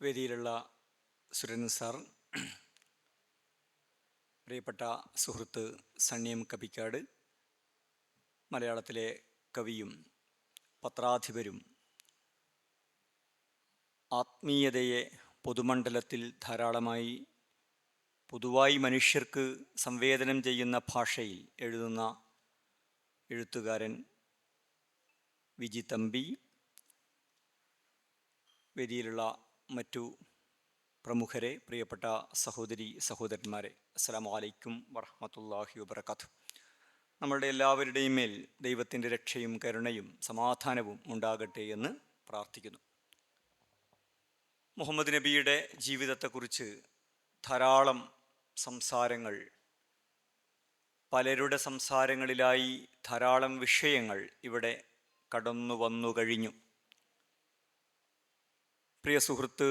വേദിയിലുള്ള Suran sir, പ്രിയപ്പെട്ട സുഹൃത്ത് സണ്ണിയം കപ്പിക്കാട്, മലയാളത്തിലെ കവിയും പത്രാധിപരും ആത്മീയതയെ പൊതുമണ്ഡലത്തിൽ ധാരാളമായി പൊതുവായി മനുഷ്യർക്ക് സംവേദനം ചെയ്യുന്ന ഭാഷയിൽ എഴുതുന്ന എഴുത്തുകാരൻ വിജി തമ്പി, വേദിയിലുള്ള മറ്റു പ്രമുഖരെ, പ്രിയപ്പെട്ട സഹോദരി സഹോദരന്മാരെ, അസ്സലാമു അലൈക്കും വറഹ്മത്തുള്ളാഹി വബറകാതുഹു. നമ്മളുടെ എല്ലാവരുടെയും മേൽ ദൈവത്തിൻ്റെ രക്ഷയും കരുണയും സമാധാനവും ഉണ്ടാകട്ടെ എന്ന് പ്രാർത്ഥിക്കുന്നു. മുഹമ്മദ് നബിയുടെ ജീവിതത്തെക്കുറിച്ച് ധാരാളം സംസാരങ്ങൾ, പലരുടെ സംസാരങ്ങളിലായി ധാരാളം വിഷയങ്ങൾ ഇവിടെ കടന്നു വന്നു കഴിഞ്ഞു. പ്രിയ സുഹൃത്ത്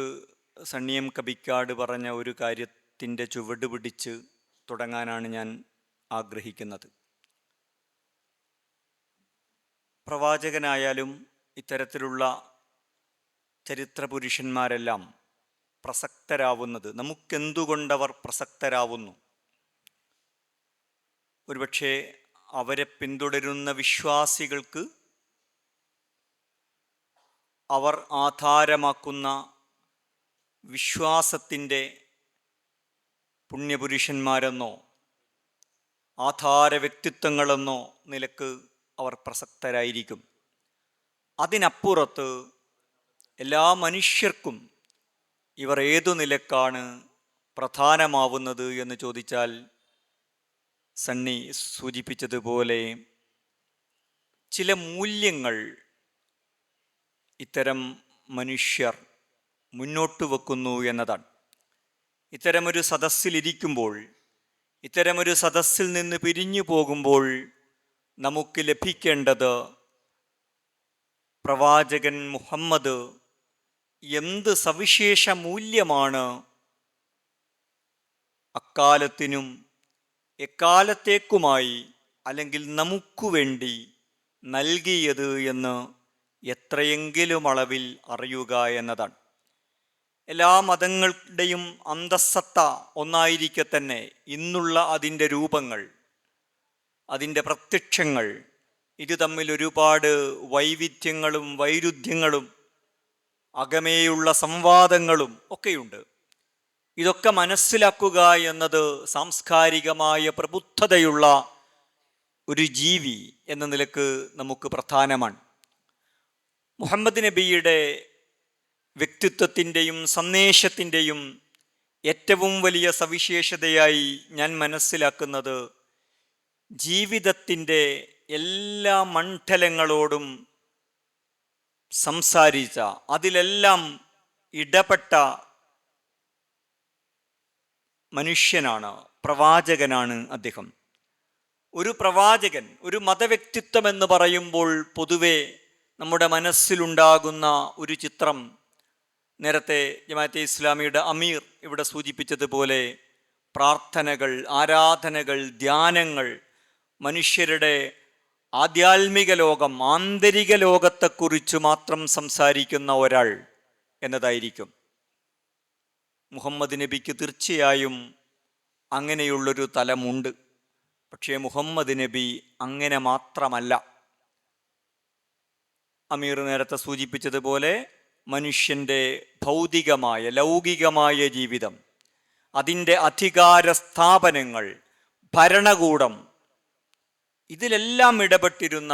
സണ്ണിയം കപ്പിക്കാട് പറഞ്ഞ ഒരു കാര്യത്തിൻ്റെ ചുവട് പിടിച്ച് തുടങ്ങാനാണ് ഞാൻ ആഗ്രഹിക്കുന്നത്. പ്രവാചകനായാലും ഇത്തരത്തിലുള്ള ചരിത്ര പുരുഷന്മാരെല്ലാം പ്രസക്തരാവുന്നത്, നമുക്കെന്തുകൊണ്ടവർ പ്രസക്തരാവുന്നു? ഒരുപക്ഷെ അവരെ പിന്തുടരുന്ന വിശ്വാസികൾക്ക് അവർ ആധാരമാക്കുന്ന വിശ്വാസത്തിൻ്റെ പുണ്യപുരുഷന്മാരെന്നോ ആധാര വ്യക്തിത്വങ്ങളെന്നോ നിലക്ക് അവർ പ്രസക്തരായിരിക്കും. അതിനപ്പുറത്ത് എല്ലാ മനുഷ്യർക്കും ഇവർ ഏതു നിലക്കാണ് പ്രധാനമാവുന്നത് എന്ന് ചോദിച്ചാൽ, സണ്ണി സൂചിപ്പിച്ചതുപോലെ ചില മൂല്യങ്ങൾ ഇത്തരം മനുഷ്യർ മുന്നോട്ട് വെക്കുന്നു എന്നതാണ്. ഇത്തരമൊരു സദസ്സിലിരിക്കുമ്പോൾ, ഇത്തരമൊരു സദസ്സിൽ നിന്ന് പിരിഞ്ഞു പോകുമ്പോൾ നമുക്ക് ലഭിക്കേണ്ടത് പ്രവാചകൻ മുഹമ്മദ് എന്ത് സവിശേഷ മൂല്യമാണ് അക്കാലത്തിനും എക്കാലത്തേക്കുമായി അല്ലെങ്കിൽ നമുക്ക് വേണ്ടി നൽകിയത് എന്ന് എത്രയെങ്കിലും അളവിൽ അറിയുക എന്നതാണ്. എല്ലാ മതങ്ങളുടെയും അന്തസ്സത്ത ഒന്നായിരിക്കെ തന്നെ ഇന്നുള്ള അതിൻ്റെ രൂപങ്ങൾ, അതിൻ്റെ പ്രത്യക്ഷങ്ങൾ, ഇത് തമ്മിൽ ഒരുപാട് വൈവിധ്യങ്ങളും വൈരുദ്ധ്യങ്ങളും അകമേയുള്ള സംവാദങ്ങളും ഒക്കെയുണ്ട്. ഇതൊക്കെ മനസ്സിലാക്കുക എന്നത് സാംസ്കാരികമായ പ്രബുദ്ധതയുള്ള ഒരു ജീവി എന്ന നിലക്ക് നമുക്ക് പ്രധാനമാണ്. മുഹമ്മദ് നബിയുടെ വ്യക്തിത്വത്തിൻ്റെയും സന്ദേശത്തിൻ്റെയും ഏറ്റവും വലിയ സവിശേഷതയായി ഞാൻ മനസ്സിലാക്കുന്നത്, ജീവിതത്തിൻ്റെ എല്ലാ മണ്ഡലങ്ങളോടും സംസാരിച്ച, അതിലെല്ലാം ഇടപെട്ട മനുഷ്യനാണ്, പ്രവാചകനാണ് അദ്ദേഹം. ഒരു പ്രവാചകൻ, ഒരു മതവ്യക്തിത്വം എന്ന് പറയുമ്പോൾ പൊതുവെ നമ്മുടെ മനസ്സിലുണ്ടാകുന്ന ഒരു ചിത്രം, നേരത്തെ ജമാഅത്തെ ഇസ്ലാമിയുടെ അമീർ ഇവിടെ സൂചിപ്പിച്ചതുപോലെ പ്രാർത്ഥനകൾ, ആരാധനകൾ, ധ്യാനങ്ങൾ, മനുഷ്യരുടെ ആധ്യാത്മിക ലോകം, ആന്തരിക ലോകത്തെക്കുറിച്ച് മാത്രം സംസാരിക്കുന്ന ഒരാൾ എന്നതായിരിക്കും. മുഹമ്മദ് നബിക്ക് തീർച്ചയായും അങ്ങനെയുള്ളൊരു തലമുണ്ട്. പക്ഷേ മുഹമ്മദ് നബി അങ്ങനെ മാത്രമല്ല. അമീർ നേരത്തെ സൂചിപ്പിച്ചതുപോലെ മനുഷ്യൻ്റെ ഭൗതികമായ ലൗകികമായ ജീവിതം, അതിൻ്റെ അധികാര സ്ഥാപനങ്ങൾ, ഭരണകൂടം, ഇതിലെല്ലാം ഇടപെട്ടിരുന്ന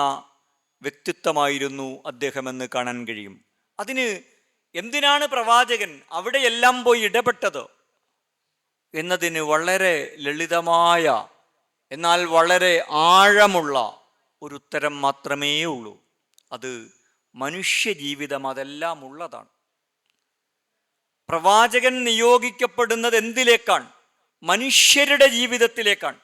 വ്യക്തിത്വമായിരുന്നു അദ്ദേഹമെന്ന് കാണാൻ കഴിയും. അതിന് എന്തിനാണ് പ്രവാചകൻ അവിടെയെല്ലാം പോയി ഇടപെട്ടത് എന്നതിന് വളരെ ലളിതമായ എന്നാൽ വളരെ ആഴമുള്ള ഒരു ഉത്തരം മാത്രമേ ഉള്ളൂ. അത് മനുഷ്യജീവിതം അതെല്ലാം ഉള്ളതാണ്. പ്രവാചകൻ നിയോഗിക്കപ്പെടുന്നത് എന്തിലേക്കാണ്? മനുഷ്യരുടെ ജീവിതത്തിലേക്കാണ്.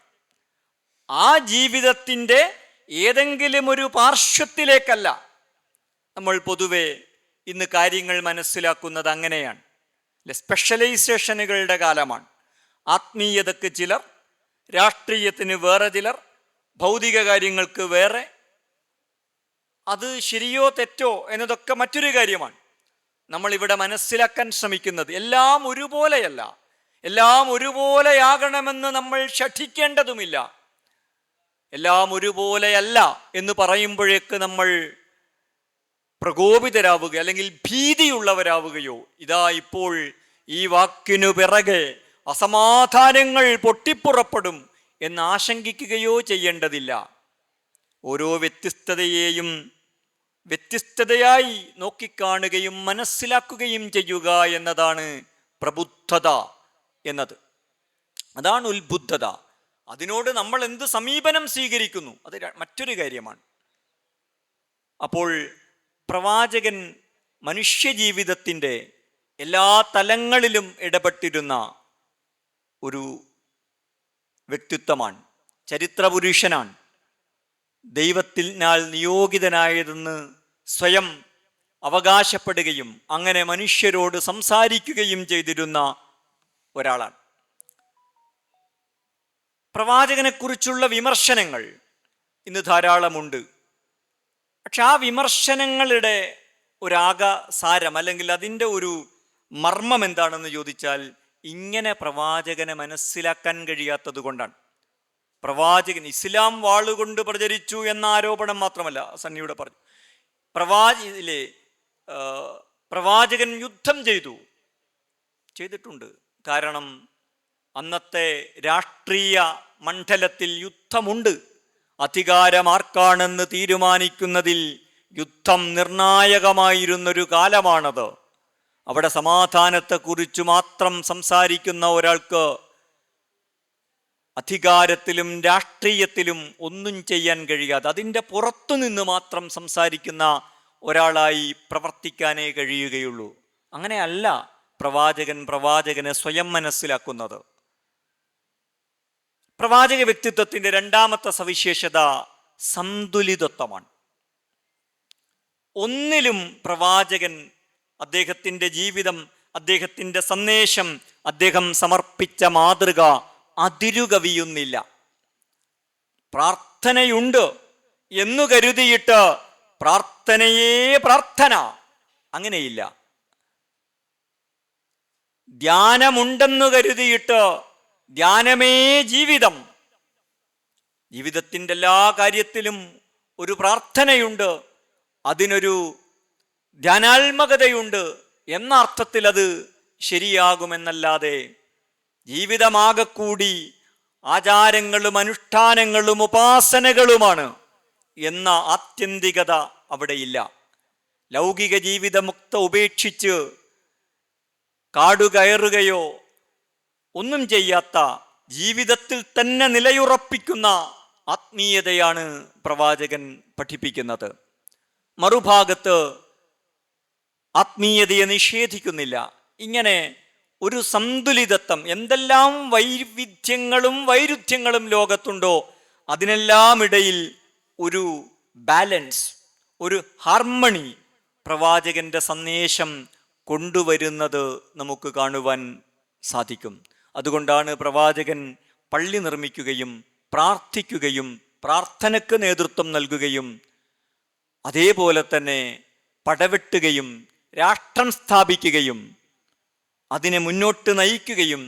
ആ ജീവിതത്തിൻ്റെ ഏതെങ്കിലും ഒരു പാർശ്വത്തിലേക്കല്ല. നമ്മൾ പൊതുവെ ഇന്ന് കാര്യങ്ങൾ മനസ്സിലാക്കുന്നത് അങ്ങനെയാണ്. സ്പെഷ്യലൈസേഷനുകളുടെ കാലമാണ്. ആത്മീയതയ്ക്ക് ചിലർ, രാഷ്ട്രീയത്തിന് വേറെ ചിലർ, ഭൗതിക കാര്യങ്ങൾക്ക് വേറെ. അത് ശരിയോ തെറ്റോ എന്നതൊക്കെ മറ്റൊരു കാര്യമാണ്. നമ്മളിവിടെ മനസ്സിലാക്കാൻ ശ്രമിക്കുന്നത്. എല്ലാം ഒരുപോലെയല്ല, എല്ലാം ഒരുപോലെയാകണമെന്ന് നമ്മൾ ശഠിക്കേണ്ടതുമില്ല. എല്ലാം ഒരുപോലെയല്ല എന്ന് പറയുമ്പോഴേക്ക് നമ്മൾ പ്രകോപിതരാവുക അല്ലെങ്കിൽ ഭീതിയുള്ളവരാവുകയോ, ഇതാ ഇപ്പോൾ ഈ വാക്കിനു പിറകെ അസമാധാനങ്ങൾ പൊട്ടിപ്പുറപ്പെടും എന്ന് ആശങ്കിക്കുകയോ ചെയ്യേണ്ടതില്ല. ഓരോ വ്യത്യസ്തതയെയും വ്യത്യസ്തതയായി നോക്കിക്കാണുകയും മനസ്സിലാക്കുകയും ചെയ്യുക എന്നതാണ് പ്രബുദ്ധത എന്നത്. അതാണ് ഉത്ബുദ്ധത. അതിനോട് നമ്മൾ എന്ത് സമീപനം സ്വീകരിക്കുന്നു അത് മറ്റൊരു കാര്യമാണ്. അപ്പോൾ പ്രവാചകൻ മനുഷ്യജീവിതത്തിൻ്റെ എല്ലാ തലങ്ങളിലും ഇടപെട്ടിരുന്ന ഒരു വ്യക്തിത്വമാണ്, ചരിത്രപുരുഷനാണ്. ദൈവത്തിനാൽ നിയോഗിതനായതെന്ന് സ്വയം അവകാശപ്പെടുകയും അങ്ങനെ മനുഷ്യരോട് സംസാരിക്കുകയും ചെയ്തിരുന്ന ഒരാളാണ്. പ്രവാചകനെക്കുറിച്ചുള്ള വിമർശനങ്ങൾ ഇന്ന് ധാരാളമുണ്ട്. പക്ഷെ ആ വിമർശനങ്ങളുടെ ഒരാകസാരം അല്ലെങ്കിൽ അതിൻ്റെ ഒരു മർമ്മം എന്താണെന്ന് ചോദിച്ചാൽ, ഇങ്ങനെ പ്രവാചകനെ മനസ്സിലാക്കാൻ കഴിയാത്തത് കൊണ്ടാണ്. പ്രവാചകൻ ഇസ്ലാം വാളുകൊണ്ട് പ്രചരിച്ചു എന്ന ആരോപണം മാത്രമല്ല, സണ്ണിയുടെ പറഞ്ഞു, പ്രവാചകൻ യുദ്ധം ചെയ്തിട്ടുണ്ട്. കാരണം അന്നത്തെ രാഷ്ട്രീയ മണ്ഡലത്തിൽ യുദ്ധമുണ്ട്. അധികാരമാർക്കാണെന്ന് തീരുമാനിക്കുന്നതിൽ യുദ്ധം നിർണായകമായിരുന്നൊരു കാലമാണത്. അവിടെ സമാധാനത്തെക്കുറിച്ച് മാത്രം സംസാരിക്കുന്ന ഒരാൾക്ക് അധികാരത്തിലും രാഷ്ട്രീയത്തിലും ഒന്നും ചെയ്യാൻ കഴിയാതെ അതിൻ്റെ പുറത്തു നിന്ന് മാത്രം സംസാരിക്കുന്ന ഒരാളായി പ്രവർത്തിക്കാനേ കഴിയുകയുള്ളൂ. അങ്ങനെയല്ല പ്രവാചകനെ സ്വയം മനസ്സിലാക്കുന്നത്. പ്രവാചക വ്യക്തിത്വത്തിൻ്റെ രണ്ടാമത്തെ സവിശേഷത സന്തുലിതത്വമാണ്. ഒന്നിലും പ്രവാചകൻ അദ്ദേഹത്തിൻ്റെ ജീവിതം, അദ്ദേഹത്തിൻ്റെ സന്ദേശം, അദ്ദേഹം സമർപ്പിച്ച മാതൃക അതിരുകവിയുന്നില്ല. പ്രാർത്ഥനയുണ്ട് എന്നു കരുതിയിട്ട് പ്രാർത്ഥനയേ പ്രാർത്ഥന, അങ്ങനെയില്ല. ധ്യാനമുണ്ടെന്നു കരുതിയിട്ട് ധ്യാനമേ ജീവിതം. ജീവിതത്തിൻ്റെ എല്ലാ കാര്യത്തിലും ഒരു പ്രാർത്ഥനയുണ്ട്, അതിനൊരു ധ്യാനാത്മകതയുണ്ട് എന്ന അർത്ഥത്തിൽ അത് ശരിയാകുമെന്നല്ലാതെ ജീവിതമാകെ കൂടി ആചാരങ്ങളും അനുഷ്ഠാനങ്ങളും ഉപാസനകളുമാണ് എന്ന ആത്യന്തികത അവിടെയില്ല. ലൗകിക ജീവിതമുക്ത ഉപേക്ഷിച്ച് കാടുകയറുകയോ ഒന്നും ചെയ്യാത്ത ജീവിതത്തിൽ തന്നെ നിലയുറപ്പിക്കുന്ന ആത്മീയതയാണ് പ്രവാചകൻ പഠിപ്പിക്കുന്നത്. മറുഭാഗത്ത് ആത്മീയതയെ നിഷേധിക്കുന്നില്ല. ഇങ്ങനെ ഒരു സന്തുലിതത്വം, എന്തെല്ലാം വൈവിധ്യങ്ങളും വൈരുദ്ധ്യങ്ങളും ലോകത്തുണ്ടോ അതിനെല്ലാം ഇടയിൽ ഒരു ബാലൻസ്, ഒരു ഹാർമണി പ്രവാചകന്റെ സന്ദേശം കൊണ്ടുവരുന്നത് നമുക്ക് കാണുവാൻ സാധിക്കും. അതുകൊണ്ടാണ് പ്രവാചകൻ പള്ളി നിർമ്മിക്കുകയും പ്രാർത്ഥിക്കുകയും പ്രാർത്ഥനയ്ക്ക് നേതൃത്വം നൽകുകയും അതേപോലെ തന്നെ പടവെട്ടുകയും രാഷ്ട്രം സ്ഥാപിക്കുകയും അതിനെ മുന്നോട്ട് നയിക്കുകയും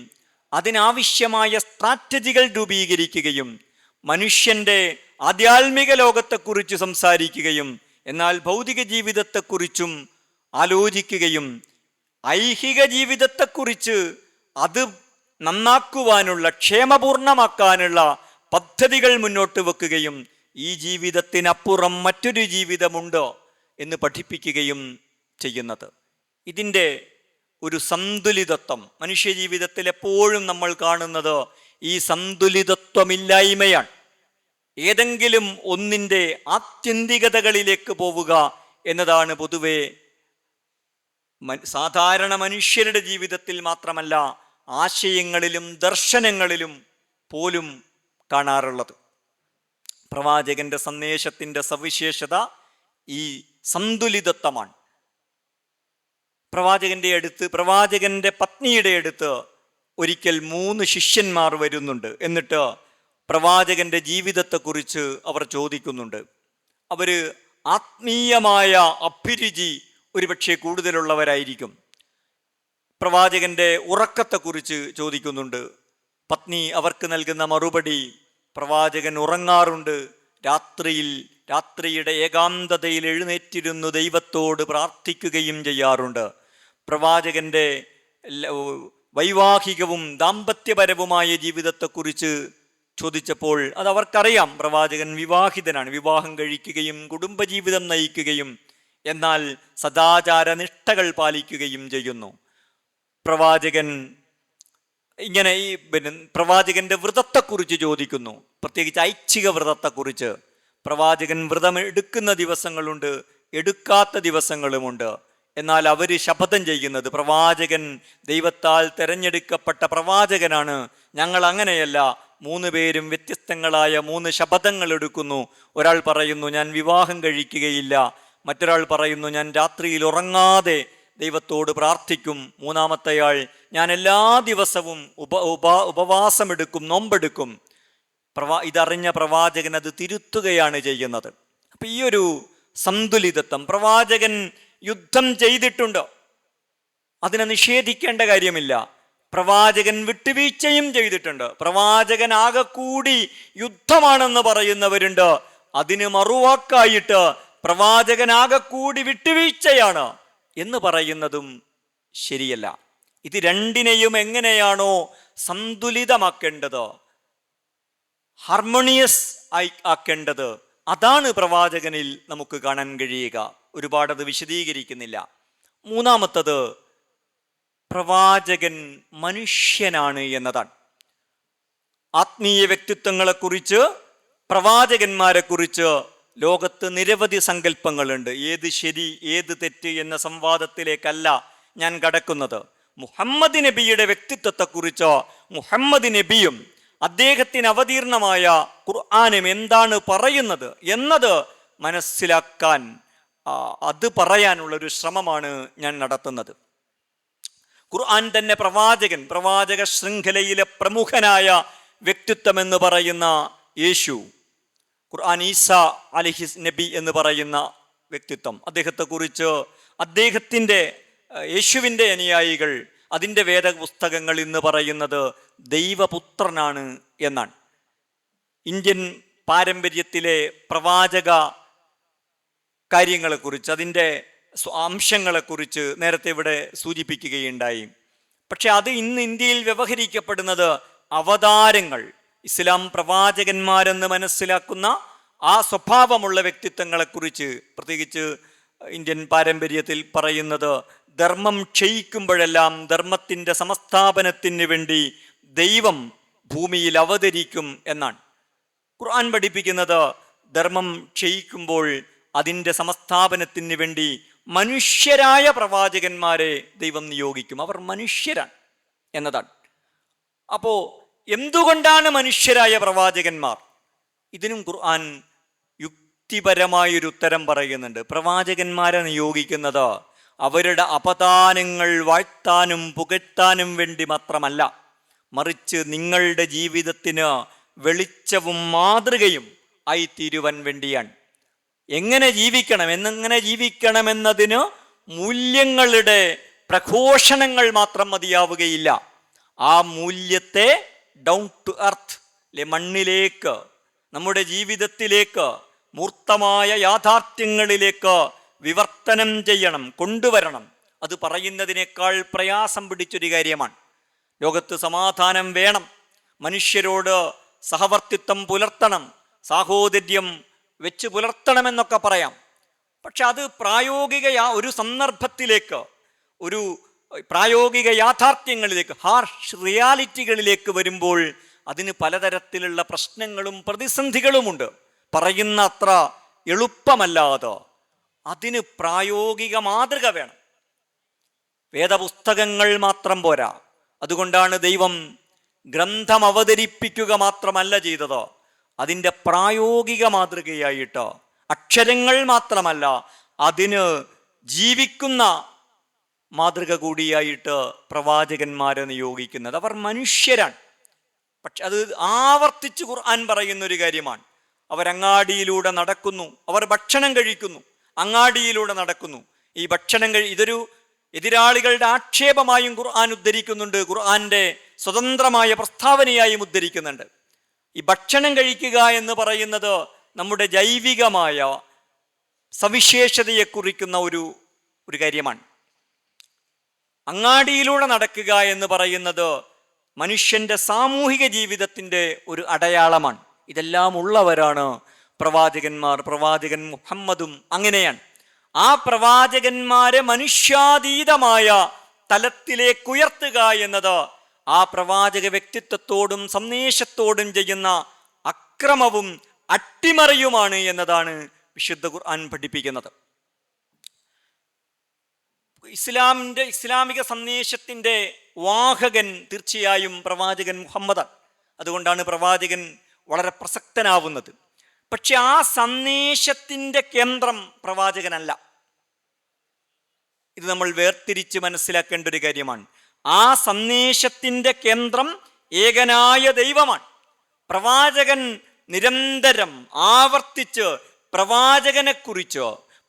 അതിനാവശ്യമായ സ്ട്രാറ്റജികൾ രൂപീകരിക്കുകയും മനുഷ്യൻ്റെ ആധ്യാത്മിക ലോകത്തെക്കുറിച്ച് സംസാരിക്കുകയും എന്നാൽ ഭൗതിക ജീവിതത്തെക്കുറിച്ചും ആലോചിക്കുകയും ഐഹിക ജീവിതത്തെക്കുറിച്ച് അത് നന്നാക്കുവാനുള്ള, ക്ഷേമപൂർണമാക്കാനുള്ള പദ്ധതികൾ മുന്നോട്ട് വെക്കുകയും ഈ ജീവിതത്തിനപ്പുറം മറ്റൊരു ജീവിതമുണ്ടോ എന്ന് പഠിപ്പിക്കുകയും ചെയ്യുന്നത്. ഇതിൻ്റെ ഒരു സന്തുലിതത്വം മനുഷ്യജീവിതത്തിൽ എപ്പോഴും നമ്മൾ കാണുന്നത് ഈ സന്തുലിതത്വമില്ലായ്മയാണ്. ഏതെങ്കിലും ഒന്നിൻ്റെ ആത്യന്തികതകളിലേക്ക് പോവുക എന്നതാണ് പൊതുവെ സാധാരണ മനുഷ്യരുടെ ജീവിതത്തിൽ മാത്രമല്ല ആശയങ്ങളിലും ദർശനങ്ങളിലും പോലും കാണാറുള്ളത്. പ്രവാചകന്റെ സന്ദേശത്തിൻ്റെ സവിശേഷത ഈ സന്തുലിതത്വമാണ്. പ്രവാചകന്റെ പത്നിയുടെ അടുത്ത് ഒരിക്കൽ 3 ശിഷ്യന്മാർ വരുന്നുണ്ട്. എന്നിട്ട് പ്രവാചകന്റെ ജീവിതത്തെക്കുറിച്ച് അവർ ചോദിക്കുന്നുണ്ട്. അവർ ആത്മീയമായ അഭിരുചി ഒരുപക്ഷെ കൂടുതലുള്ളവരായിരിക്കും. പ്രവാചകന്റെ ഉറക്കത്തെക്കുറിച്ച് ചോദിക്കുന്നുണ്ട്. പത്നി അവർക്ക് നൽകുന്ന മറുപടി, പ്രവാചകൻ ഉറങ്ങാറുണ്ട്, രാത്രിയുടെ ഏകാന്തതയിൽ എഴുന്നേറ്റിരുന്നു ദൈവത്തോട് പ്രാർത്ഥിക്കുകയും ചെയ്യാറുണ്ട്. പ്രവാചകന്റെ വൈവാഹികവും ദാമ്പത്യപരവുമായ ജീവിതത്തെക്കുറിച്ച് ചോദിച്ചപ്പോൾ അത് അവർക്കറിയാം. പ്രവാചകൻ വിവാഹിതനാണ്, വിവാഹം കഴിക്കുകയും കുടുംബജീവിതം നയിക്കുകയും എന്നാൽ സദാചാര നിഷ്ഠകൾ പാലിക്കുകയും ചെയ്യുന്നു. പ്രവാചകൻ ഇങ്ങനെ പ്രവാചകന്റെ വ്രതത്തെക്കുറിച്ച് ചോദിക്കുന്നു, പ്രത്യേകിച്ച് ഐച്ഛിക വ്രതത്തെക്കുറിച്ച്. പ്രവാചകൻ വ്രതം എടുക്കുന്ന ദിവസങ്ങളുണ്ട്, എടുക്കാത്ത ദിവസങ്ങളുമുണ്ട്. എന്നാൽ അവർ ശപഥം ചെയ്യുന്നത്, പ്രവാചകൻ ദൈവത്താൽ തിരഞ്ഞെടുക്കപ്പെട്ട പ്രവാചകനാണ്, ഞങ്ങൾ അങ്ങനെയല്ല. 3 പേരും വ്യത്യസ്തങ്ങളായ 3 ശപഥങ്ങൾ എടുക്കുന്നു. ഒരാൾ പറയുന്നു ഞാൻ വിവാഹം കഴിക്കുകയില്ല, മറ്റൊരാൾ പറയുന്നു ഞാൻ രാത്രിയിൽ ഉറങ്ങാതെ ദൈവത്തോട് പ്രാർത്ഥിക്കും, മൂന്നാമത്തെയാൾ ഞാൻ എല്ലാ ദിവസവും ഉപവാസമെടുക്കും, നോമ്പെടുക്കും. ഇതറിഞ്ഞ പ്രവാചകൻ അത് തിരുത്തുകയാണ് ചെയ്യുന്നത്. അപ്പം ഈ ഒരു സന്തുലിതത്വം, പ്രവാചകൻ യുദ്ധം ചെയ്തിട്ടുണ്ട്, അതിനെ നിഷേധിക്കേണ്ട കാര്യമില്ല. പ്രവാചകൻ വിട്ടുവീഴ്ചയും ചെയ്തിട്ടുണ്ട്. പ്രവാചകൻ ആകെ കൂടി യുദ്ധമാണെന്ന് പറയുന്നവരുണ്ട്. അതിന് മറുവാക്കായിട്ട് പ്രവാചകൻ ആകെ കൂടി വിട്ടുവീഴ്ചയാണ് എന്ന് പറയുന്നതും ശരിയല്ല. ഇത് രണ്ടിനെയും എങ്ങനെയാണോ സന്തുലിതമാക്കേണ്ടത്, ഹാർമോണിയസ് ആക്കേണ്ടത്, അതാണ് പ്രവാചകനിൽ നമുക്ക് കാണാൻ കഴിയുക. ഒരുപാടത് വിശദീകരിക്കുന്നില്ല. മൂന്നാമത്തത്, പ്രവാചകൻ മനുഷ്യനാണ് എന്നതാണ്. ആത്മീയ വ്യക്തിത്വങ്ങളെക്കുറിച്ച്, പ്രവാചകന്മാരെക്കുറിച്ച് ലോകത്ത് നിരവധി സങ്കല്പങ്ങളുണ്ട്. ഏത് ശരി ഏത് തെറ്റ് എന്ന സംവാദത്തിലേക്കല്ല ഞാൻ കടക്കുന്നത്. മുഹമ്മദ് നബിയുടെ വ്യക്തിത്വത്തെക്കുറിച്ച് മുഹമ്മദ് നബിയും അദ്ദേഹത്തിന് അവതീർണമായ ഖുർആനും എന്താണ് പറയുന്നത് എന്നത് മനസ്സിലാക്കാൻ, അത് പറയാനുള്ളൊരു ശ്രമമാണ് ഞാൻ നടത്തുന്നത്. ഖുർആൻ തന്നെ പ്രവാചക ശൃംഖലയിലെ പ്രമുഖനായ വ്യക്തിത്വം എന്ന് പറയുന്ന യേശു, ഖുർആൻ ഈസ അലൈഹി നബി എന്ന് പറയുന്ന വ്യക്തിത്വം, അദ്ദേഹത്തെക്കുറിച്ച് യേശുവിൻ്റെ അനുയായികൾ അതിൻ്റെ വേദപുസ്തകങ്ങൾ എന്ന് പറയുന്നത് ദൈവപുത്രനാണ് എന്നാണ്. ഇന്ത്യൻ പാരമ്പര്യത്തിലെ പ്രവാചക കാര്യങ്ങളെക്കുറിച്ച്, അതിൻ്റെ അംശങ്ങളെക്കുറിച്ച് നേരത്തെ ഇവിടെ സൂചിപ്പിക്കുകയുണ്ടായി. പക്ഷെ അത് ഇന്ന് ഇന്ത്യയിൽ വ്യവഹരിക്കപ്പെടുന്നത് അവതാരങ്ങൾ, ഇസ്ലാം പ്രവാചകന്മാരെന്ന് മനസ്സിലാക്കുന്ന ആ സ്വഭാവമുള്ള വ്യക്തിത്വങ്ങളെക്കുറിച്ച്, പ്രത്യേകിച്ച് ഇന്ത്യൻ പാരമ്പര്യത്തിൽ പറയുന്നത് ധർമ്മം ക്ഷയിക്കുമ്പോഴെല്ലാം ധർമ്മത്തിൻ്റെ സമസ്ഥാപനത്തിന് വേണ്ടി ദൈവം ഭൂമിയിൽ അവതരിക്കും എന്നാണ്. ഖുർആൻ പഠിപ്പിക്കുന്നത് ധർമ്മം ക്ഷയിക്കുമ്പോൾ അതിൻ്റെ സമസ്ഥാപനത്തിന് വേണ്ടി മനുഷ്യരായ പ്രവാചകന്മാരെ ദൈവം നിയോഗിക്കും. അവർ മനുഷ്യരാണ് എന്നതാണ്. അപ്പോൾ എന്തുകൊണ്ടാണ് മനുഷ്യരായ പ്രവാചകന്മാർ? ഇതിനും ഖുർആൻ യുക്തിപരമായൊരു ഉത്തരം പറയുന്നുണ്ട്. പ്രവാചകന്മാരെ നിയോഗിക്കുന്നത് അവരുടെ അപദാനങ്ങൾ വാഴ്ത്താനും പുകഴ്ത്താനും വേണ്ടി മാത്രമല്ല, മറിച്ച് നിങ്ങളുടെ ജീവിതത്തിന് വെളിച്ചവും മാതൃകയും ആയിത്തീരുവാൻ വേണ്ടിയാണ്. എങ്ങനെ ജീവിക്കണമെന്നതിന് മൂല്യങ്ങളുടെ പ്രഘോഷണങ്ങൾ മാത്രം മതിയാവുകയില്ല. ആ മൂല്യത്തെ ഡൗൺ ടു എർത്ത്, മണ്ണിലേക്ക്, നമ്മുടെ ജീവിതത്തിലേക്ക്, മൂർത്തമായ യാഥാർത്ഥ്യങ്ങളിലേക്ക് വിവർത്തനം ചെയ്യണം, കൊണ്ടുവരണം. അത് പറയുന്നതിനേക്കാൾ പ്രയാസം പിടിച്ചൊരു കാര്യമാണ്. ലോകത്ത് സമാധാനം വേണം, മനുഷ്യരോട് സഹവർത്തിത്വം പുലർത്തണം, സാഹോദര്യം വെച്ച് പുലർത്തണമെന്നൊക്കെ പറയാം. പക്ഷെ അത് ഒരു സന്ദർഭത്തിലേക്ക്, ഒരു പ്രായോഗിക യാഥാർത്ഥ്യങ്ങളിലേക്ക്, ഹാർഷ് റിയാലിറ്റികളിലേക്ക് വരുമ്പോൾ അതിന് പലതരത്തിലുള്ള പ്രശ്നങ്ങളും പ്രതിസന്ധികളുമുണ്ട്. പറയുന്ന അത്ര എളുപ്പമല്ലാതെ അതിന് പ്രായോഗിക മാതൃക വേണം. വേദപുസ്തകങ്ങൾ മാത്രം പോരാ. അതുകൊണ്ടാണ് ദൈവം ഗ്രന്ഥം അവതരിപ്പിക്കുക മാത്രമല്ല ചെയ്തത്, അതിൻ്റെ പ്രായോഗിക മാതൃകയായിട്ട് അക്ഷരങ്ങൾ മാത്രമല്ല, അതിന് ജീവിക്കുന്ന മാതൃക കൂടിയായിട്ട് പ്രവാചകന്മാരെ നിയോഗിക്കുന്നത്. അവർ മനുഷ്യരാണ്. പക്ഷെ അത് ആവർത്തിച്ച് ഖുർആൻ പറയുന്നൊരു കാര്യമാണ്. അവരങ്ങാടിയിലൂടെ നടക്കുന്നു, അവർ ഭക്ഷണം കഴിക്കുന്നു, അങ്ങാടിയിലൂടെ നടക്കുന്നു. ഈ ഇതൊരു എതിരാളികളുടെ ആക്ഷേപമായും ഖുർആൻ ഉദ്ധരിക്കുന്നുണ്ട്, ഖുർആന്റെ സ്വതന്ത്രമായ പ്രസ്താവനയായും ഉദ്ധരിക്കുന്നുണ്ട്. ഈ ഭക്ഷണം കഴിക്കുക എന്ന് പറയുന്നത് നമ്മുടെ ജൈവികമായ സവിശേഷതയെ കുറിക്കുന്ന ഒരു കാര്യമാണ്. അങ്ങാടിയിലൂടെ നടക്കുക എന്ന് പറയുന്നത് മനുഷ്യന്റെ സാമൂഹിക ജീവിതത്തിൻ്റെ ഒരു അടയാളമാണ്. ഇതെല്ലാം ഉള്ളവരാണ് പ്രവാചകന്മാർ. പ്രവാചകൻ മുഹമ്മദും അങ്ങനെയാണ്. ആ പ്രവാചകന്മാരെ മനുഷ്യാതീതമായ തലത്തിലേക്ക് ഉയർത്തുക എന്നത് ആ പ്രവാചക വ്യക്തിത്വത്തോടും സന്ദേശത്തോടും ചെയ്യുന്ന അക്രമവും അട്ടിമറിയുമാണ് എന്നതാണ് വിശുദ്ധ ഖുർആൻ പഠിപ്പിക്കുന്നത്. ഇസ്ലാമിക സന്ദേശത്തിൻ്റെ വാഹകൻ തീർച്ചയായും പ്രവാചകൻ മുഹമ്മദാണ്. അതുകൊണ്ടാണ് പ്രവാചകൻ വളരെ പ്രസക്തനാവുന്നത്. പക്ഷെ ആ സന്ദേശത്തിൻ്റെ കേന്ദ്രം പ്രവാചകനല്ല. ഇത് നമ്മൾ വേർതിരിച്ച് മനസ്സിലാക്കേണ്ട ഒരു കാര്യമാണ്. ആ സന്ദേശത്തിൻ്റെ കേന്ദ്രം ഏകനായ ദൈവമാണ്. പ്രവാചകൻ നിരന്തരം ആവർത്തിച്ച് പ്രവാചകനെക്കുറിച്ച്,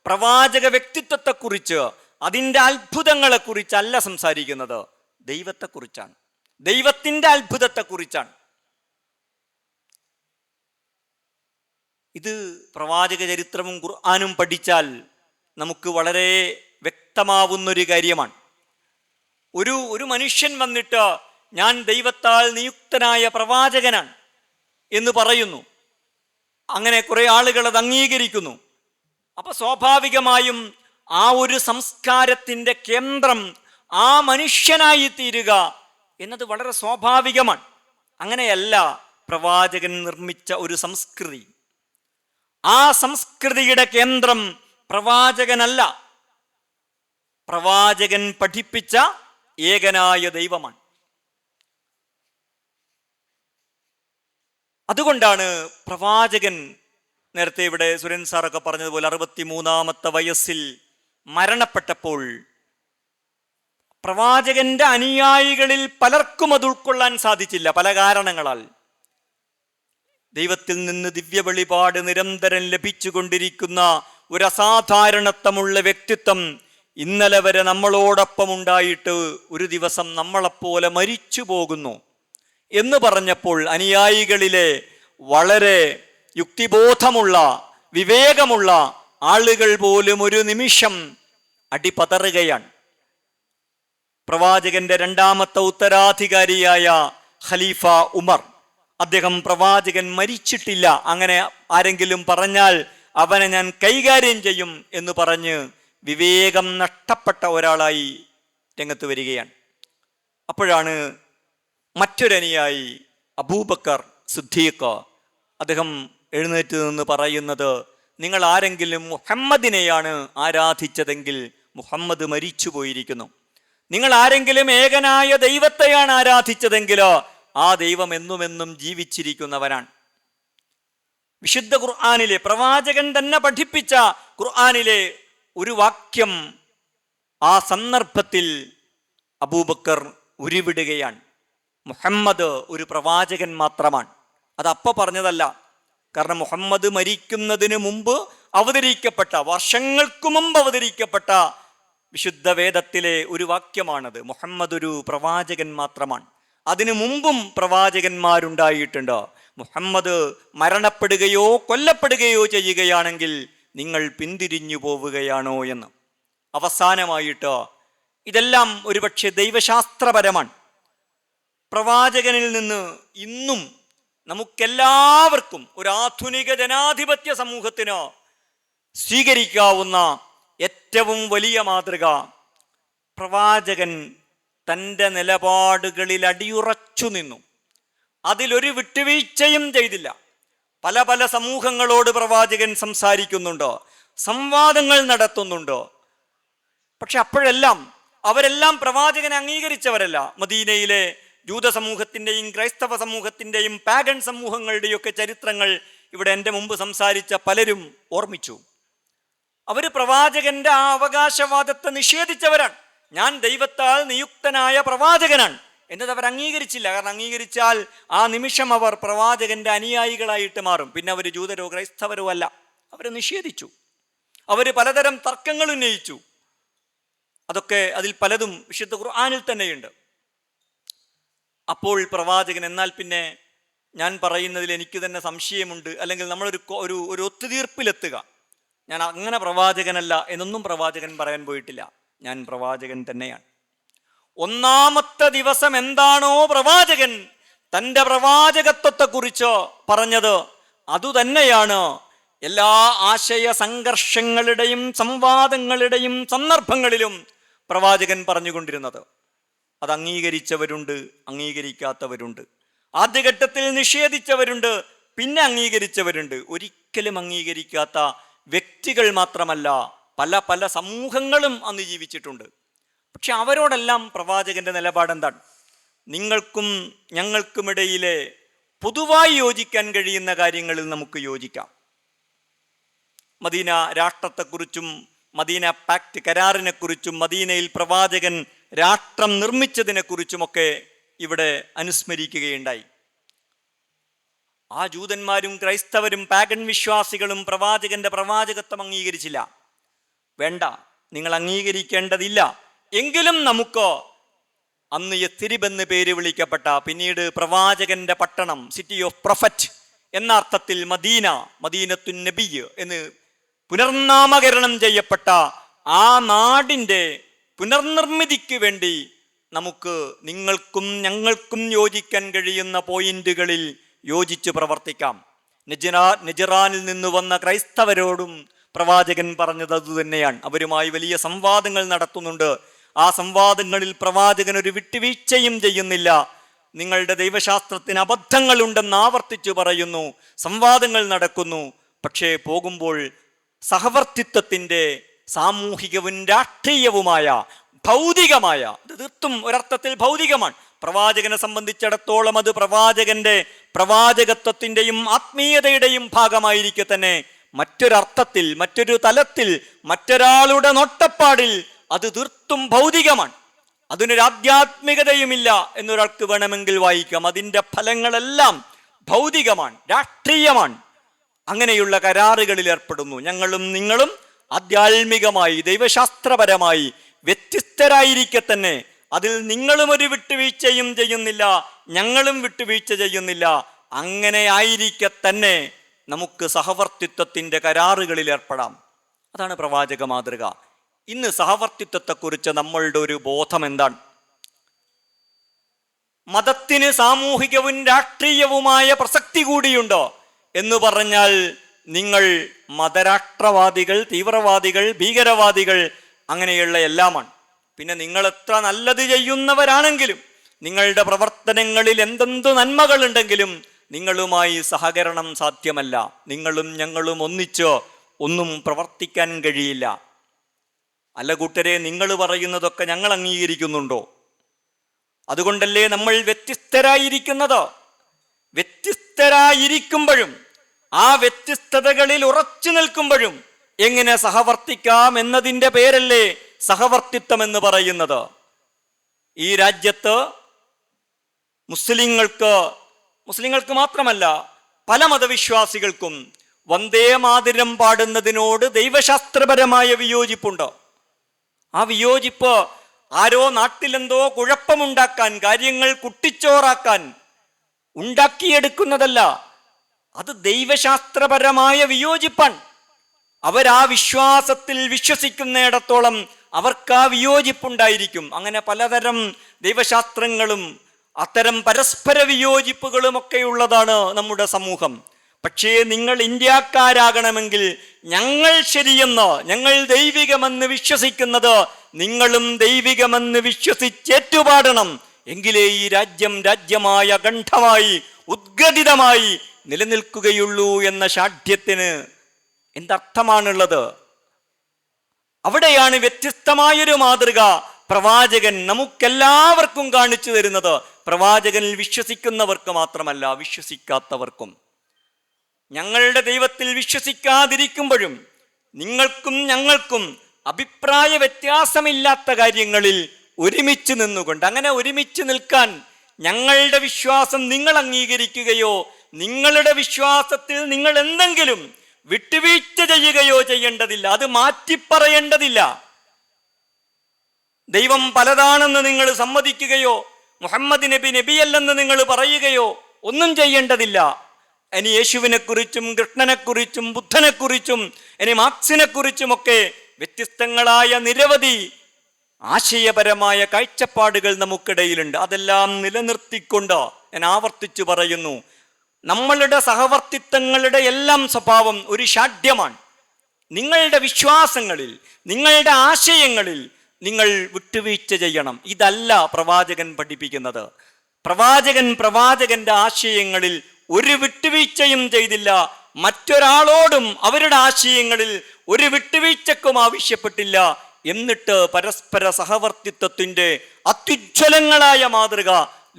പ്രവാചക വ്യക്തിത്വത്തെക്കുറിച്ച്, അതിൻ്റെ അത്ഭുതങ്ങളെക്കുറിച്ചല്ല സംസാരിക്കുന്നത്, ദൈവത്തെക്കുറിച്ചാണ്, ദൈവത്തിൻ്റെ അത്ഭുതത്തെക്കുറിച്ചാണ്. ഇത് പ്രവാചക ചരിത്രവും ഖുർആനും പഠിച്ചാൽ നമുക്ക് വളരെ വ്യക്തമാവുന്നൊരു കാര്യമാണ്. ഒരു മനുഷ്യൻ വന്നിട്ട് ഞാൻ ദൈവത്താൽ നിയുക്തനായ പ്രവാചകനാണ് എന്ന് പറയുന്നു. അങ്ങനെ കുറെ ആളുകൾ അത് അംഗീകരിക്കുന്നു. അപ്പൊ സ്വാഭാവികമായും ആ ഒരു സംസ്കാരത്തിൻ്റെ കേന്ദ്രം ആ മനുഷ്യനായി തീരുക എന്നത് വളരെ സ്വാഭാവികമാണ്. അങ്ങനെയല്ല പ്രവാചകൻ നിർമ്മിച്ച ഒരു സംസ്കൃതി. ആ സംസ്കൃതിയുടെ കേന്ദ്രം പ്രവാചകനല്ല, പ്രവാചകൻ പഠിപ്പിച്ച ഏകനായ ദൈവമാണ്. അതുകൊണ്ടാണ് പ്രവാചകൻ, നേരത്തെ ഇവിടെ സുരൻ സാറൊക്കെ പറഞ്ഞതുപോലെ 63-ാമത്തെ വയസ്സിൽ മരണപ്പെട്ടപ്പോൾ പ്രവാചകന്റെ അനുയായികളിൽ പലർക്കും അത് ഉൾക്കൊള്ളാൻ സാധിച്ചില്ല, പല കാരണങ്ങളാൽ. ദൈവത്തിൽ നിന്ന് ദിവ്യ വെളിപാട് നിരന്തരം ലഭിച്ചുകൊണ്ടിരിക്കുന്ന ഒരു അസാധാരണത്വമുള്ള വ്യക്തിത്വം ഇന്നലെ വരെ നമ്മളോടൊപ്പം ഉണ്ടായിട്ട് ഒരു ദിവസം നമ്മളെപ്പോലെ മരിച്ചു പോകുന്നു എന്ന് പറഞ്ഞപ്പോൾ അനുയായികളിലെ വളരെ യുക്തിബോധമുള്ള, വിവേകമുള്ള ആളുകൾ പോലും ഒരു നിമിഷം അടിപതറുകയാണ്. പ്രവാചകന്റെ 2ാമത്തെ ഉത്തരാധികാരിയായ ഖലീഫ ഉമർ, അദ്ദേഹം പ്രവാചകൻ മരിച്ചിട്ടില്ല, അങ്ങനെ ആരെങ്കിലും പറഞ്ഞാൽ അവനെ ഞാൻ കൈകാര്യം ചെയ്യും എന്ന് പറഞ്ഞ് വിവേകം നഷ്ടപ്പെട്ട ഒരാളായി രംഗത്ത് വരികയാണ്. അപ്പോഴാണ് മറ്റൊരനുയായി അബൂബക്കർ സിദ്ദീഖ്, അദ്ദേഹം എഴുന്നേറ്റ് നിന്ന് പറയുന്നത്, നിങ്ങൾ ആരെങ്കിലും മുഹമ്മദിനെയാണ് ആരാധിച്ചതെങ്കിൽ മുഹമ്മദ് മരിച്ചു പോയിരിക്കുന്നു. നിങ്ങൾ ആരെങ്കിലും ഏകനായ ദൈവത്തെയാണ് ആരാധിച്ചതെങ്കിലോ ആ ദൈവം എന്നുമെന്നും ജീവിച്ചിരിക്കുന്നവനാണ്. വിശുദ്ധ ഖുർആനിലെ, പ്രവാചകൻ തന്നെ പഠിപ്പിച്ച ഖുർആനിലെ ഒരു വാക്യം ആ സന്ദർഭത്തിൽ അബൂബക്കർ ഉരുവിടുകയാണ്. മുഹമ്മദ് ഒരു പ്രവാചകൻ മാത്രമാണ്. അതപ്പോൾ പറഞ്ഞതല്ല. കാരണം മുഹമ്മദ് മരിക്കുന്നതിന് മുമ്പ് അവതരിക്കപ്പെട്ട, വർഷങ്ങൾക്ക് മുമ്പ് അവതരിക്കപ്പെട്ട വിശുദ്ധ വേദത്തിലെ ഒരു വാക്യമാണത്. മുഹമ്മദ് ഒരു പ്രവാചകൻ മാത്രമാണ്. അതിനു മുമ്പും പ്രവാചകന്മാരുണ്ടായിട്ടുണ്ട്. മുഹമ്മദ് മരണപ്പെടുകയോ കൊല്ലപ്പെടുകയോ ചെയ്യുകയാണെങ്കിൽ നിങ്ങൾ പിന്തിരിഞ്ഞു പോവുകയാണോ എന്ന്. അവസാനമായിട്ട്, ഇതെല്ലാം ഒരുപക്ഷെ ദൈവശാസ്ത്രപരമാണ്. പ്രവാചകനിൽ നിന്ന് ഇന്നും നമുക്കെല്ലാവർക്കും, ഒരു ആധുനിക ജനാധിപത്യ സമൂഹത്തിന് സ്വീകരിക്കാവുന്ന ഏറ്റവും വലിയ മാതൃക, പ്രവാചകൻ തൻ്റെ നിലപാടുകളിൽ അടിയുറച്ചു നിന്നു. അതിലൊരു വിട്ടുവീഴ്ചയും ചെയ്തില്ല. പല പല സമൂഹങ്ങളോട് പ്രവാചകൻ സംസാരിക്കുന്നുണ്ടോ, സംവാദങ്ങൾ നടത്തുന്നുണ്ടോ. പക്ഷെ അപ്പോഴെല്ലാം അവരെല്ലാം പ്രവാചകനെ അംഗീകരിച്ചവരല്ല. മദീനയിലെ ജൂത സമൂഹത്തിൻ്റെയും ക്രൈസ്തവ സമൂഹത്തിൻ്റെയും പാഗൻ സമൂഹങ്ങളുടെയൊക്കെ ചരിത്രങ്ങൾ ഇവിടെ എൻ്റെ മുമ്പ് സംസാരിച്ച പലരും ഓർമ്മിച്ചു. അവർ പ്രവാചകന്റെ ആ അവകാശവാദത്തെ നിഷേധിച്ചവരാണ്. ഞാൻ ദൈവത്താൽ നിയുക്തനായ പ്രവാചകനാണ് എന്നത് അവർ അംഗീകരിച്ചില്ല. കാരണം അംഗീകരിച്ചാൽ ആ നിമിഷം അവർ പ്രവാചകന്റെ അനുയായികളായിട്ട് മാറും. പിന്നെ അവർ ജൂതരോ ക്രൈസ്തവരോ അല്ല. അവരെ നിഷേധിച്ചു. അവർ പലതരം തർക്കങ്ങൾ ഉന്നയിച്ചു. അതൊക്കെ അതിൽ പലതും വിശുദ്ധ ഖുർആനിൽ തന്നെയുണ്ട്. അപ്പോൾ പ്രവാചകൻ, എന്നാൽ പിന്നെ ഞാൻ പറയുന്നതിൽ എനിക്ക് തന്നെ സംശയമുണ്ട്, അല്ലെങ്കിൽ നമ്മളൊരു ഒരു ഒരു ഒത്തുതീർപ്പിലെത്തുക, ഞാൻ അങ്ങനെ പ്രവാചകനല്ല എന്നൊന്നും പ്രവാചകൻ പറയാൻ പോയിട്ടില്ല. ഞാൻ പ്രവാചകൻ തന്നെയാണ്. ഒന്നാമത്തെ ദിവസം എന്താണോ പ്രവാചകൻ തൻ്റെ പ്രവാചകത്വത്തെക്കുറിച്ച് പറഞ്ഞത്, അതുതന്നെയാണ് എല്ലാ ആശയ സംഘർഷങ്ങളുടെയും സംവാദങ്ങളുടെയും സന്ദർഭങ്ങളിലും പ്രവാചകൻ പറഞ്ഞുകൊണ്ടിരുന്നത്. അത് അംഗീകരിച്ചവരുണ്ട്, അംഗീകരിക്കാത്തവരുണ്ട്. ആദ്യഘട്ടത്തിൽ നിഷേധിച്ചവരുണ്ട്, പിന്നെ അംഗീകരിച്ചവരുണ്ട്. ഒരിക്കലും അംഗീകരിക്കാത്ത വ്യക്തികൾ മാത്രമല്ല, പല പല സമൂഹങ്ങളും അന്ന് ജീവിച്ചിട്ടുണ്ട്. പക്ഷെ അവരോടെല്ലാം പ്രവാചകന്റെ നിലപാടെന്താണ്? നിങ്ങൾക്കും ഞങ്ങൾക്കുമിടയിലെ പൊതുവായി യോജിക്കാൻ കഴിയുന്ന കാര്യങ്ങളിൽ നമുക്ക് യോജിക്കാം. മദീന രാഷ്ട്രത്തെക്കുറിച്ചും മദീന പാക്ട് കരാറിനെക്കുറിച്ചും മദീനയിൽ പ്രവാചകൻ രാഷ്ട്രം നിർമ്മിച്ചതിനെക്കുറിച്ചുമൊക്കെ ഇവിടെ അനുസ്മരിക്കുകയുണ്ടായി. ആ ജൂതന്മാരും ക്രൈസ്തവരും പാഗൻ വിശ്വാസികളും പ്രവാചകന്റെ പ്രവാചകത്വം അംഗീകരിച്ചില്ല. വേണ്ട, നിങ്ങൾ അംഗീകരിക്കേണ്ടതില്ല. എങ്കിലും നമുക്ക് അന്ന് യത്രിബ് എന്ന് പേര് വിളിക്കപ്പെട്ട, പിന്നീട് പ്രവാചകന്റെ പട്ടണം, സിറ്റി ഓഫ് പ്രൊഫറ്റ് എന്ന അർത്ഥത്തിൽ മദീന, മദീനത്തുൻ നബി എന്ന് പുനർനാമകരണം ചെയ്യപ്പെട്ട ആ നാടിൻ്റെ പുനർനിർമ്മിതിക്ക് വേണ്ടി നമുക്ക് നിങ്ങൾക്കും ഞങ്ങൾക്കും യോജിക്കാൻ കഴിയുന്ന പോയിന്റുകളിൽ യോജിച്ച് പ്രവർത്തിക്കാം. നജ്റാനിൽ നിന്ന് വന്ന ക്രൈസ്തവരോടും പ്രവാചകൻ പറഞ്ഞത് അതുതന്നെയാണ്. അവരുമായി വലിയ സംവാദങ്ങൾ നടത്തുന്നുണ്ട്. ആ സംവാദങ്ങളിൽ പ്രവാചകൻ ഒരു വിട്ടുവീഴ്ചയും ചെയ്യുന്നില്ല. നിങ്ങളുടെ ദൈവശാസ്ത്രത്തിന് അബദ്ധങ്ങളുണ്ടെന്ന് ആവർത്തിച്ചു പറയുന്നു. സംവാദങ്ങൾ നടക്കുന്നു. പക്ഷേ പോകുമ്പോൾ സഹവർത്തിത്വത്തിൻ്റെ സാമൂഹികവും രാഷ്ട്രീയവുമായ ഭൗതികമായ, ഇത് തീർത്തും ഒരർത്ഥത്തിൽ ഭൗതികമാണ്. പ്രവാചകനെ സംബന്ധിച്ചിടത്തോളം അത് പ്രവാചകന്റെ പ്രവാചകത്വത്തിൻ്റെയും ആത്മീയതയുടെയും ഭാഗമായിരിക്കെ തന്നെ മറ്റൊരർത്ഥത്തിൽ, മറ്റൊരു തലത്തിൽ, മറ്റൊരാളുടെ നോട്ടപ്പാടിൽ അത് തീർത്തും ഭൗതികമാണ്. അതിനൊരു ആധ്യാത്മികതയുമില്ല എന്നൊരാൾക്ക് വേണമെങ്കിൽ വായിക്കാം. അതിൻ്റെ ഫലങ്ങളെല്ലാം ഭൗതികമാണ്, രാഷ്ട്രീയമാണ്. അങ്ങനെയുള്ള കരാറുകളിൽ ഏർപ്പെടുന്നു. ഞങ്ങളും നിങ്ങളും ആധ്യാത്മികമായി ദൈവശാസ്ത്രപരമായി വ്യത്യസ്തരായിരിക്കെ തന്നെ അതിൽ നിങ്ങളും ഒരു വിട്ടുവീഴ്ചയും ചെയ്യുന്നില്ല, ഞങ്ങളും വിട്ടുവീഴ്ച ചെയ്യുന്നില്ല. അങ്ങനെ ആയിരിക്കെ തന്നെ നമുക്ക് സഹവർത്തിത്വത്തിൻ്റെ കരാറുകളിൽ ഏർപ്പെടാം. അതാണ് പ്രവാചക മാതൃക. ഇന്ന് സഹവർത്തിത്വത്തെക്കുറിച്ച് നമ്മളുടെ ഒരു ബോധം എന്താണ്? മതത്തിന് സാമൂഹികവും രാഷ്ട്രീയവുമായ പ്രസക്തി കൂടിയുണ്ടോ എന്ന് പറഞ്ഞാൽ നിങ്ങൾ മതരാഷ്ട്രവാദികൾ, തീവ്രവാദികൾ, ഭീകരവാദികൾ, അങ്ങനെയുള്ള എല്ലാമാണ്. പിന്നെ നിങ്ങൾ എത്ര നല്ലത് ചെയ്യുന്നവരാണെങ്കിലും, നിങ്ങളുടെ പ്രവർത്തനങ്ങളിൽ എന്തെന്തു നന്മകളുണ്ടെങ്കിലും നിങ്ങളുമായി സഹകരണം സാധ്യമല്ല. നിങ്ങളും ഞങ്ങളും ഒന്നിച്ചോ ഒന്നും പ്രവർത്തിക്കാൻ കഴിയില്ല. അല്ല കൂട്ടരെ, നിങ്ങൾ പറയുന്നതൊക്കെ ഞങ്ങൾ അംഗീകരിക്കുന്നുണ്ടോ? അതുകൊണ്ടല്ലേ നമ്മൾ വ്യത്യസ്തരായിരിക്കുന്നത്. വ്യത്യസ്തരായിരിക്കുമ്പോഴും ആ വ്യത്യസ്തതകളിൽ ഉറച്ചു നിൽക്കുമ്പോഴും എങ്ങനെ സഹവർത്തിക്കാം എന്നതിൻ്റെ പേരല്ലേ സഹവർത്തിത്വം എന്ന് പറയുന്നത്. ഈ രാജ്യത്ത് മുസ്ലിങ്ങൾക്ക് മാത്രമല്ല പല മതവിശ്വാസികൾക്കും വന്ദേ മാതരം പാടുന്നതിനോട് ദൈവശാസ്ത്രപരമായ വിയോജിപ്പുണ്ട്. ആ വിയോജിപ്പ് ആരോ നാട്ടിലെന്തോ കുഴപ്പമുണ്ടാക്കാൻ, കാര്യങ്ങൾ കുട്ടിച്ചോറാക്കാൻ ഉണ്ടാക്കിയെടുക്കുന്നതല്ല. അത് ദൈവശാസ്ത്രപരമായ വിയോജിപ്പാണ്. അവരാ വിശ്വാസത്തിൽ വിശ്വസിക്കുന്നിടത്തോളം അവർക്ക് ആ വിയോജിപ്പുണ്ടായിരിക്കും. അങ്ങനെ പലതരം ദൈവശാസ്ത്രങ്ങളും അത്തരം പരസ്പര വിയോജിപ്പുകളുമൊക്കെ ഉള്ളതാണ് നമ്മുടെ സമൂഹം. പക്ഷേ നിങ്ങൾ ഇന്ത്യക്കാരാകണമെങ്കിൽ ഞങ്ങൾ ശരിയെന്ന്, ഞങ്ങൾ ദൈവികമെന്ന് വിശ്വസിക്കുന്നത് നിങ്ങളും ദൈവികമെന്ന് വിശ്വസിച്ചേറ്റുപാടണം. എങ്കിലേ ഈ രാജ്യം രാജ്യമായ അഖണ്ഡമായി ഉദ്ഗതിതമായി നിലനിൽക്കുകയുള്ളൂ എന്ന ശാഠ്യത്തിന് എന്തർത്ഥമാണുള്ളത്? അവിടെയാണ് വ്യത്യസ്തമായൊരു മാതൃക പ്രവാചകൻ നമുക്കെല്ലാവർക്കും കാണിച്ചു തരുന്നത്. പ്രവാചകനിൽ വിശ്വസിക്കുന്നവർക്ക് മാത്രമല്ല, വിശ്വസിക്കാത്തവർക്കും. ഞങ്ങളുടെ ദൈവത്തിൽ വിശ്വസിക്കാതിരിക്കുമ്പോഴും നിങ്ങൾക്കും ഞങ്ങൾക്കും അഭിപ്രായ വ്യത്യാസമില്ലാത്ത കാര്യങ്ങളിൽ ഒരുമിച്ച് നിന്നുകൊണ്ട്, അങ്ങനെ ഒരുമിച്ച് നിൽക്കാൻ ഞങ്ങളുടെ വിശ്വാസം നിങ്ങൾ അംഗീകരിക്കുകയോ നിങ്ങളുടെ വിശ്വാസത്തിൽ നിങ്ങൾ എന്തെങ്കിലും വിട്ടുവീഴ്ച ചെയ്യുകയോ ചെയ്യേണ്ടതില്ല. അത് മാറ്റിപ്പറയേണ്ടതില്ല. ദൈവം പലതാണെന്ന് നിങ്ങൾ സമ്മതിക്കുകയോ മുഹമ്മദ് നബി നബിയല്ലെന്ന് നിങ്ങൾ പറയുകയോ ഒന്നും ചെയ്യേണ്ടതില്ല. ഇനി യേശുവിനെക്കുറിച്ചും കൃഷ്ണനെക്കുറിച്ചും ബുദ്ധനെക്കുറിച്ചും ഇനി മാർക്സിനെക്കുറിച്ചുമൊക്കെ വ്യത്യസ്തങ്ങളായ നിരവധി ആശയപരമായ കാഴ്ചപ്പാടുകൾ നമുക്കിടയിലുണ്ട്. അതെല്ലാം നിലനിർത്തിക്കൊണ്ട് ഞാൻ ആവർത്തിച്ചു പറയുന്നു, നമ്മളുടെ സഹവർത്തിത്വങ്ങളുടെ എല്ലാം സ്വഭാവം ഒരു ഷാഢ്യമാണ്. നിങ്ങളുടെ വിശ്വാസങ്ങളിൽ, നിങ്ങളുടെ ആശയങ്ങളിൽ നിങ്ങൾ വിട്ടുവീഴ്ച ചെയ്യണം. ഇതല്ല പ്രവാചകൻ പഠിപ്പിക്കുന്നത്. പ്രവാചകന്റെ ആശയങ്ങളിൽ ഒരു വിട്ടുവീഴ്ചയും ചെയ്തില്ല. മറ്റൊരാളോടും അവരുടെ ആശയങ്ങളിൽ ഒരു വിട്ടുവീഴ്ചക്കും ആവശ്യപ്പെട്ടില്ല. എന്നിട്ട് പരസ്പര സഹവർത്തിത്വത്തിൻ്റെ അത്യുജ്വലങ്ങളായ മാതൃക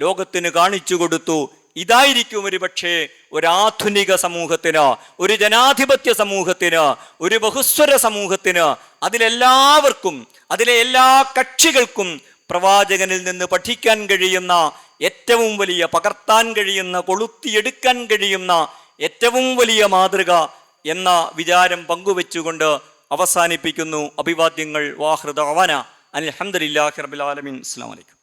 ലോകത്തിന് കാണിച്ചു കൊടുത്തു. ഇതായിരിക്കും ഒരുപക്ഷെ ഒരാധുനിക സമൂഹത്തിന്, ഒരു ജനാധിപത്യ സമൂഹത്തിന്, ഒരു ബഹുസ്വര സമൂഹത്തിന്, അതിലെല്ലാവർക്കും, അതിലെ എല്ലാ കക്ഷികൾക്കും പ്രവാചകനിൽ നിന്ന് പഠിക്കാൻ കഴിയുന്ന ഏറ്റവും വലിയ, പകർത്താൻ കഴിയുന്ന, കൊളുത്തിയെടുക്കാൻ കഴിയുന്ന ഏറ്റവും വലിയ മാതൃക എന്ന വിചാരം പങ്കുവെച്ചുകൊണ്ട് അവസാനിപ്പിക്കുന്നു. അഭിവാദ്യങ്ങൾ. വാഹൃദ അവന അൽഹംദുലില്ലാഹി റബ്ബിൽ ആലമീൻ. അസ്സലാമു അലൈക്കും.